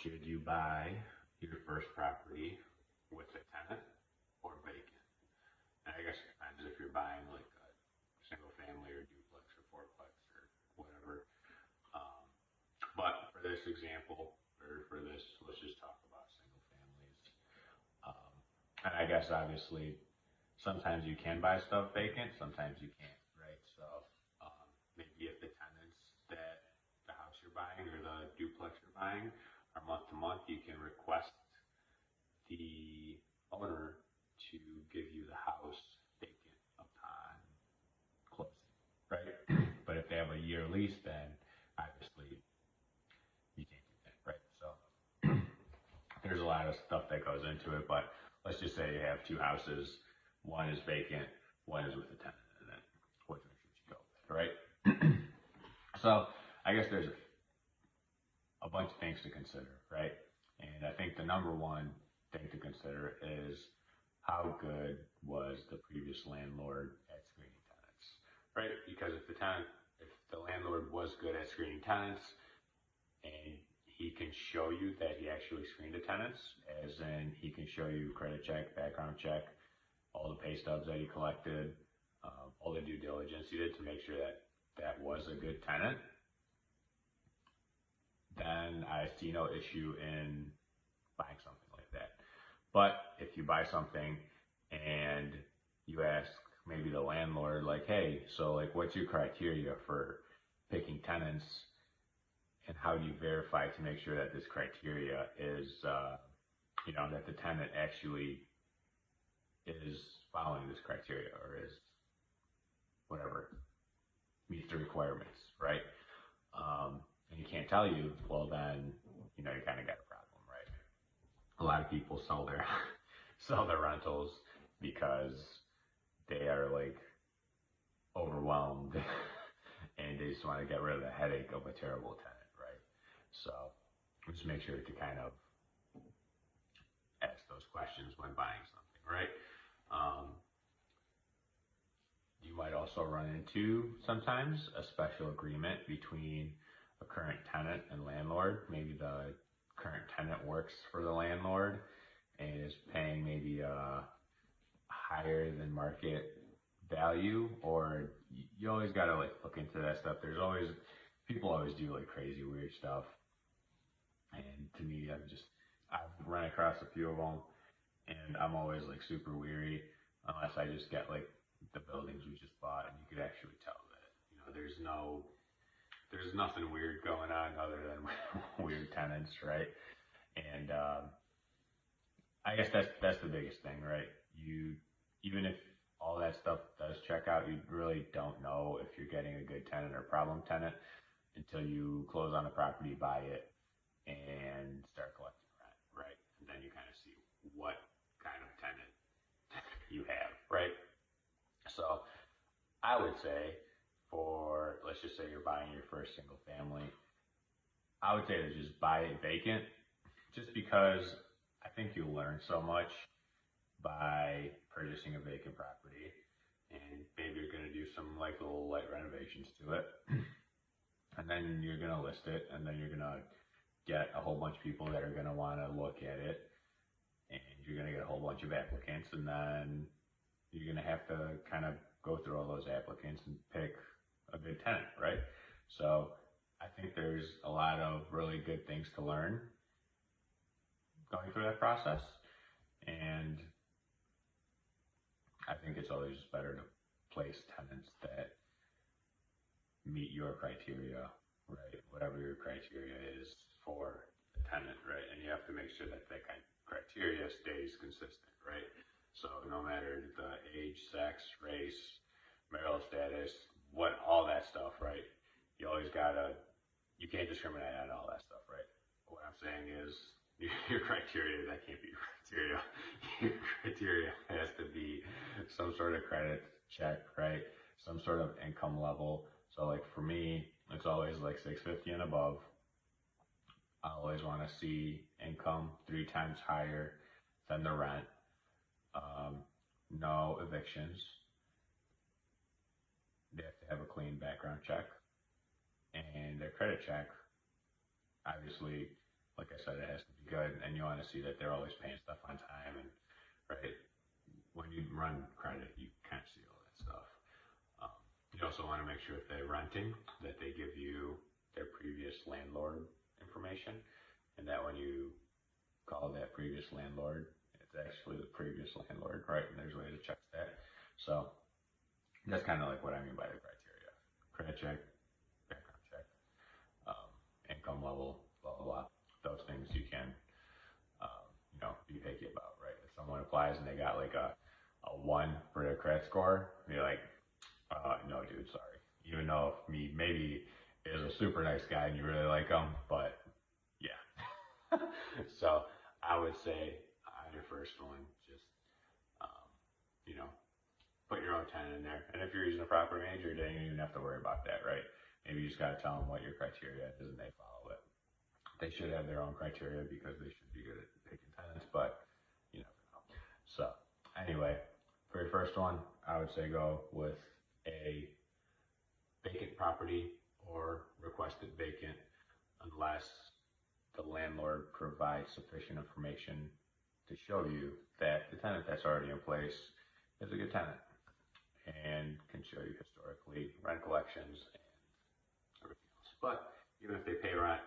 should you buy your first property with a tenant or vacant? And I guess it depends if you're buying like a single family or duplex or fourplex or whatever. Um, but for this example, or for this, let's just talk about single families. Um, and I guess obviously sometimes you can buy stuff vacant, sometimes you can't, right? So maybe if the tenants that the house you're buying or the duplex you're buying are month to month, you can request the owner to give you the house vacant upon closing, right? But if they have a year lease, then obviously you can't do that, right? So there's a lot of stuff that goes into it, but let's just say you have two houses, one is vacant, one is with a tenant, and then which one should you go with, right? So I guess there's a bunch of things to consider, right? And I think the number one thing to consider is how good was the previous landlord at screening tenants, right? Because if the landlord was good at screening tenants and he can show you that he actually screened the tenants, as in he can show you credit check, background check, all the pay stubs that he collected, all the due diligence he did to make sure that that was a good tenant, then I see no issue in buying something like that. But if you buy something and you ask maybe the landlord, like, hey, so like, what's your criteria for picking tenants, and how do you verify to make sure that this criteria is, that the tenant actually is following this criteria or is whatever meets the requirements, right? And he can't tell you, well then, you kind of got a problem, right? A lot of people sell their rentals because they are like overwhelmed and they just want to get rid of the headache of a terrible tenant, right? So just make sure to kind of ask those questions when buying something, right? You might also run into sometimes a special agreement between a current tenant and landlord. Maybe the current tenant works for the landlord and is paying maybe a higher than market value, or you always got to like look into that stuff. People always do like crazy weird stuff, and to me I've run across a few of them, and I'm always like super weary unless I just get like the buildings we just bought and you could actually tell that there's nothing weird going on other than weird tenants, right? And I guess that's the biggest thing, right? Even if all that stuff does check out, you really don't know if you're getting a good tenant or problem tenant until you close on the property, buy it, and start collecting rent, right? And then you kind of see what kind of tenant you have, right? So I would say let's just say you're buying your first single family, I would say to just buy it vacant, just because I think you'll learn so much by purchasing a vacant property, and maybe you're going to do some like little light renovations to it, and then you're going to list it, and then you're going to get a whole bunch of people that are going to want to look at it, and you're going to get a whole bunch of applicants, and then you're going to have to kind of go through all those applicants and pick a good tenant, right? So I think there's a lot of really good things to learn going through that process, and I think it's always better to place tenants that meet your criteria, right? Whatever your criteria is for the tenant, right? And you have to make sure that kind of criteria stays consistent, right? So no matter the age, sex, race, marital status, all that stuff, right? You can't discriminate on all that stuff, right? What I'm saying is your criteria, that can't be your criteria. Your criteria has to be some sort of credit check, right? Some sort of income level. So like for me, it's always like 650 and above. I always want to see income 3 times higher than the rent. No evictions. They have to have a clean background check, and their credit check, obviously, like I said, it has to be good, and you want to see that they're always paying stuff on time, and right, when you run credit, you kind of see all that stuff. You also want to make sure if they're renting, that they give you their previous landlord information, and that when you call that previous landlord, it's actually the previous landlord, right? And there's a way to check that. So that's kind of like what I mean by the criteria. Credit check, background check, income level, blah, blah, blah. Those things you can, be picky about, right? If someone applies and they got like a 1 for their credit score, you're like, no, dude, sorry. Even though me maybe is a super nice guy and you really like him, but yeah. So I would say on your first one, just, you know, put your own tenant in there. And if you're using a property manager, then you don't even have to worry about that, right? Maybe you just got to tell them what your criteria is and they follow it. They should have their own criteria because they should be good at picking tenants, but you never know. So anyway, for your first one, I would say go with a vacant property or requested vacant unless the landlord provides sufficient information to show you that the tenant that's already in place is a good tenant and can show you historically rent collections and everything else. But even if they pay rent